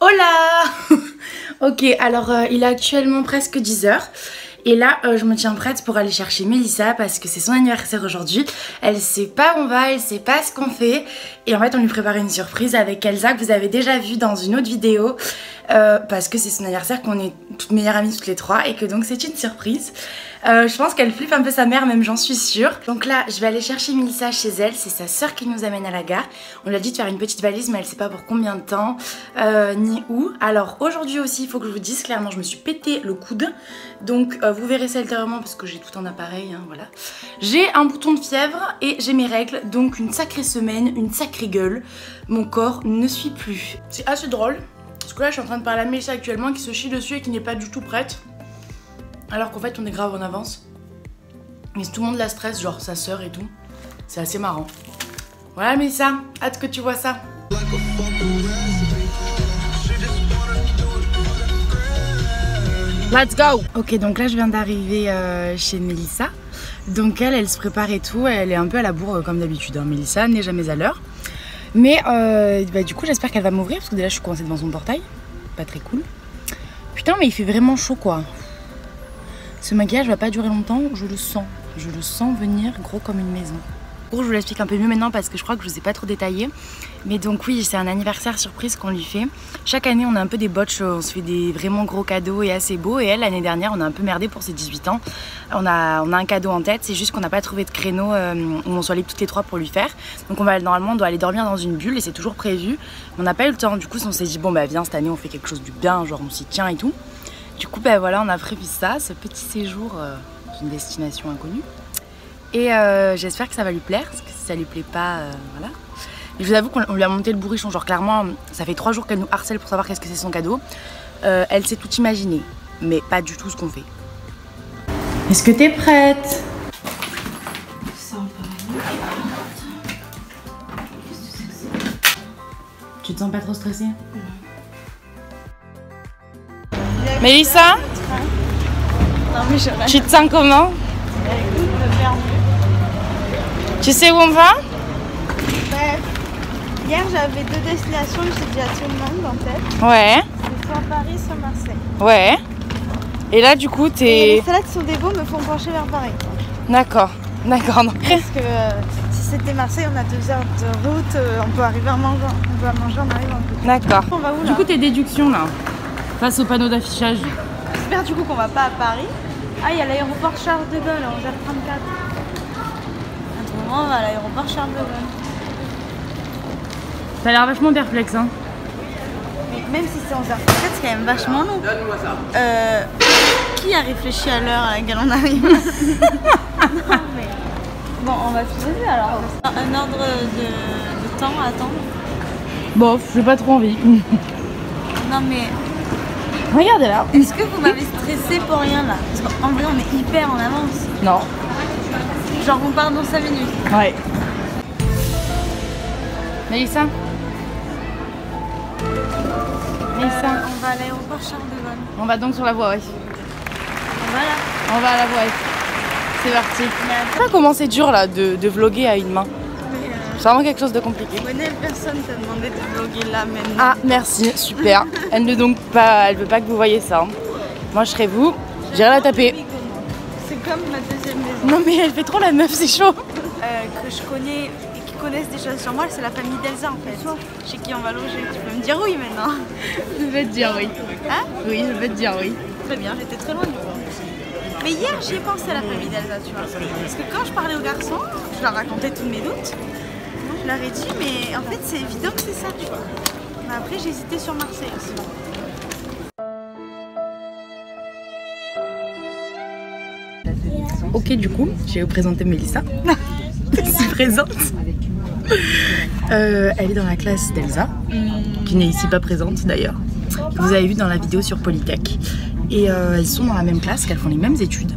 Hola. Ok, alors il est actuellement presque 10 h. Et là, je me tiens prête pour aller chercher Mélissa parce que c'est son anniversaire aujourd'hui. Elle sait pas où on va, elle sait pas ce qu'on fait. Et en fait, on lui prépare une surprise avec Elsa que vous avez déjà vu dans une autre vidéo. Parce que c'est son anniversaire, qu'on est toutes meilleures amies toutes les trois et que donc c'est une surprise. Je pense qu'elle flippe un peu sa mère, même j'en suis sûre. Donc là, je vais aller chercher Mélissa chez elle. C'est sa soeur qui nous amène à la gare. On lui a dit de faire une petite valise, mais elle sait pas pour combien de temps, ni où. Alors aujourd'hui aussi, il faut que je vous dise clairement, je me suis pété le coude. Donc vous verrez ça ultérieurement parce que j'ai tout un appareil, hein, voilà. J'ai un bouton de fièvre et j'ai mes règles. Donc une sacrée semaine, une sacrée gueule. Mon corps ne suit plus. C'est assez drôle. Parce que là, je suis en train de parler à Mélissa actuellement qui se chie dessus et qui n'est pas du tout prête. Alors qu'en fait, on est grave en avance. Mais tout le monde la stresse, genre sa sœur et tout. C'est assez marrant. Voilà, Mélissa, hâte que tu vois ça. Let's go! Ok, donc là, je viens d'arriver chez Mélissa. Donc elle se prépare et tout. Elle est un peu à la bourre comme d'habitude. Hein. Mélissa n'est jamais à l'heure. Mais du coup j'espère qu'elle va m'ouvrir parce que déjà je suis coincée devant son portail. Pas très cool. Putain mais il fait vraiment chaud quoi. Ce maquillage va pas durer longtemps, je le sens. Je le sens venir gros comme une maison. Je vous l'explique un peu mieux maintenant parce que je crois que je vous ai pas trop détaillé. Mais donc oui, c'est un anniversaire surprise qu'on lui fait. Chaque année on a un peu des botches, on se fait des vraiment gros cadeaux et assez beaux. Et elle, l'année dernière, on a un peu merdé pour ses 18 ans. On a un cadeau en tête, c'est juste qu'on n'a pas trouvé de créneau où on soit libres toutes les trois pour lui faire. Donc normalement on doit aller dormir dans une bulle et c'est toujours prévu. On n'a pas eu le temps, du coup on s'est dit bon bah viens cette année on fait quelque chose du bien, genre on s'y tient et tout. Du coup bah voilà, on a prévu ça, ce petit séjour dans une destination inconnue. Et j'espère que ça va lui plaire, parce que si ça lui plaît pas, voilà. Et je vous avoue qu'on lui a monté le bourrichon, genre clairement, ça fait 3 jours qu'elle nous harcèle pour savoir qu'est-ce que c'est son cadeau. Elle sait tout imaginer, mais pas du tout ce qu'on fait. Est-ce que t'es prête? Tu te sens pas trop stressée? Mélissa? Tu te sens comment? Tu sais où on va? Ouais. Hier j'avais 2 destinations, j'ai déjà tout le monde en tête. Ouais. C'est soit Paris, soit Marseille. Ouais. Et là du coup t'es... Les salades sont des beaux me font pencher vers Paris. D'accord. D'accord. Parce que si c'était Marseille, on a 2 heures de route, on peut arriver en mangeant. On peut manger en arrivant. D'accord. On va où là? Du coup tes déductions là, face au panneau d'affichage. J'espère du coup qu'on va pas à Paris. Ah, il y a l'aéroport Charles de Gaulle à 11h34. On va à l'aéroport Charles de Gaulle. T'as l'air vachement perplexe hein. Mais même si c'est 11h34, c'est quand même vachement long. Donne-moi ça. Qui a réfléchi à l'heure à laquelle on arrive? Non, mais... Bon, on va se poser alors. Un ordre de temps à attendre. Bon, j'ai pas trop envie. Non mais... Regardez là. Est-ce que vous m'avez stressé pour rien là? Parce qu'en vrai on est hyper en avance. Non. Genre on part dans 5 minutes. Ouais. Mélissa? Mélissa? On va à l'aéroport Charles de Gaulle. On va donc sur la voie, ouais. Voilà. On va à la voie, ouais. C'est parti. Je sais pas comment c'est dur là de vlogger à une main. C'est vraiment quelque chose de compliqué. Personne t'a demandé de vlogger là maintenant. Ah merci, super. Elle ne donc pas, elle veut pas que vous voyez ça. Hein. Moi je serai vous, j'irai la taper. C'est comme ma deuxième maison. Non mais elle fait trop la meuf, c'est chaud. Que je connais et qui connaissent des choses sur moi, c'est la famille d'Elsa en fait. Chez qui on va loger. Tu peux me dire oui maintenant? Je vais te dire oui. Hein? Oui, je vais te dire oui. Très bien, j'étais très loin du coup. Mais hier j'y ai pensé à la famille d'Elsa, tu vois. Parce que quand je parlais aux garçons, je leur racontais tous mes doutes. Je leur ai dit, mais en fait c'est évident que c'est ça, tu vois. Mais après j'ai hésité sur Marseille aussi. Ok, du coup, je vais vous présenter Mélissa. Ici présente. Elle est dans la classe d'Elsa, qui n'est ici pas présente d'ailleurs. Vous avez vu dans la vidéo sur Polytech. Et elles sont dans la même classe, qu'elles font les mêmes études.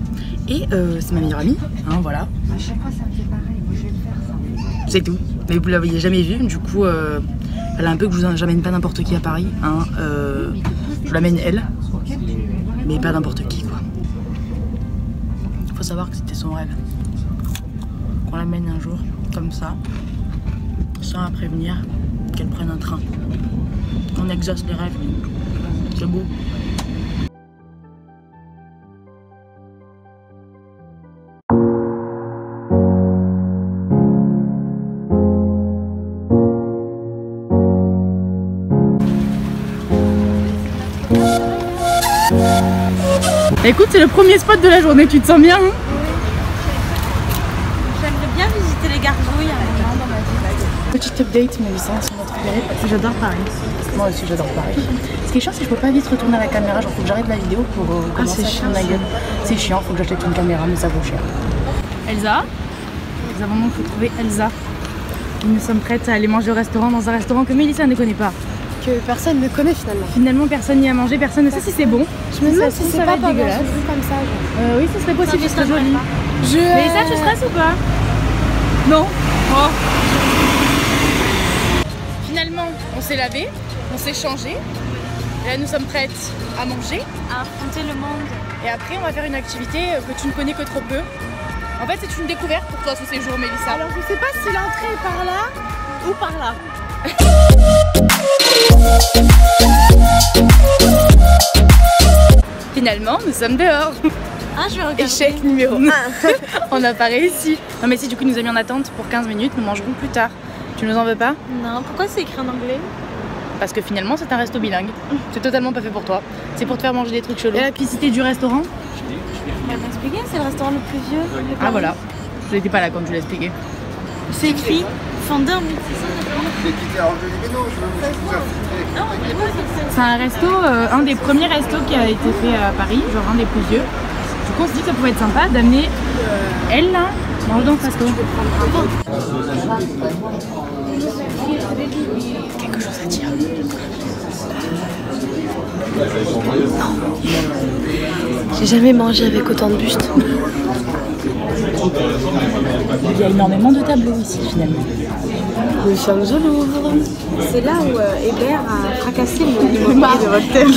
Et c'est ma meilleure amie, hein, voilà. À chaque fois ça me fait pareil, moi je vais le faire ça. C'est tout. Mais vous l'avez jamais vue, du coup, elle a un peu que j'amène pas n'importe qui à Paris. Hein, je l'amène elle, mais pas n'importe qui, quoi. Faut savoir que c'était son rêve. Qu'on l'amène un jour, comme ça, sans la prévenir, qu'elle prenne un train. On exauce les rêves, c'est beau. Écoute, c'est le premier spot de la journée, tu te sens bien hein? J'aimerais bien visiter les gargouilles à un moment dans ma vie. Petite update, Mélissa, sur notre périple. J'adore Paris. Moi aussi, j'adore Paris. Ce qui est chiant, c'est que je peux pas vite retourner à la caméra. Genre, faut que j'arrête la vidéo pour commencer à filmer ma gueule. C'est chiant, faut que j'achète une caméra, mais ça vaut cher. Elsa, nous avons donc retrouvé Elsa. Nous sommes prêtes à aller manger au restaurant, dans un restaurant que Mélissa ne connaît pas. Que personne ne connaît finalement. Finalement, personne n'y a mangé, personne ne sait si c'est bon. Je me demande si ça c'est va pas être dégueulasse. comme ça. Genre. Oui, ce serait possible, ce serait joli. Mais ça, tu stresses ou pas? Non. Oh. Finalement, on s'est lavé, on s'est changé. Et là, nous sommes prêtes à manger. À affronter le monde. Et après, on va faire une activité que tu ne connais que trop peu. En fait, c'est une découverte pour toi ce séjour, Mélissa. Alors, je sais pas si l'entrée est par là ou par là. Finalement, nous sommes dehors. Ah, je vais regarder. Échec numéro 1. On n'a pas réussi. Non mais si, du coup, nous avons mis en attente pour 15 minutes. Nous mangerons plus tard. Tu nous en veux pas? Non, pourquoi c'est écrit en anglais? Parce que finalement, c'est un resto bilingue. C'est totalement pas fait pour toi. C'est pour te faire manger des trucs chelous. Et la piscité du restaurant? On va t'expliquer, c'est le restaurant le plus vieux. Ah voilà. Je n'étais pas là quand tu l'as expliqué. C'est écrit fondé en 1600. C'est un resto, un des premiers restos qui a été fait à Paris, genre un des plus vieux. Du coup, on se dit que ça pouvait être sympa d'amener elle là, manger dans ce resto. Quelque chose à dire. J'ai jamais mangé avec autant de bustes. Il y a énormément de tableaux ici finalement. Nous sommes au Louvre. C'est là où Hébert a fracassé le marbre de Voltaire.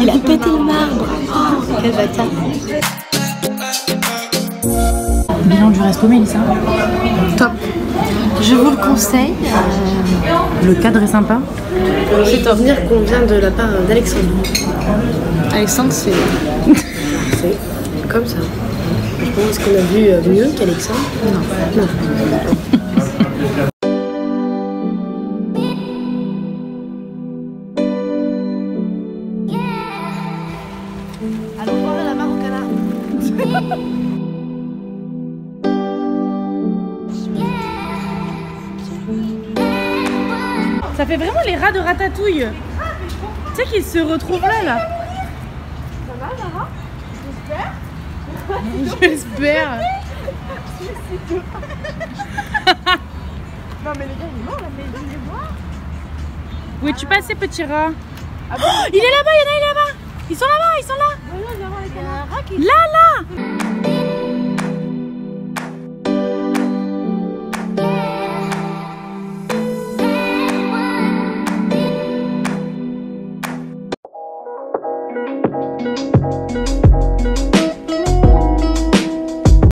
Il a pété le marbre. Oh, quel bâtard. Bilan du resto, Mélissa? Top. Je vous le conseille. Le cadre est sympa. C'est à venir qu'on vient de la part d'Alexandre. Alexandre, c'est comme ça. Je pense qu'on a vu mieux qu'Alexandre. Non. Allons voir la Maroccana. Ça fait vraiment les rats de Ratatouille. Tu sais qu'ils se retrouvent là. Ça va, Lara? J'espère. Non, mais le gars, il est mort là, mais il est mort. Où es-tu passé, petit rat? Il est là-bas, il y en a, il est là-bas. Ils sont là-bas, ils sont là. Il y a un rat qui Là, là.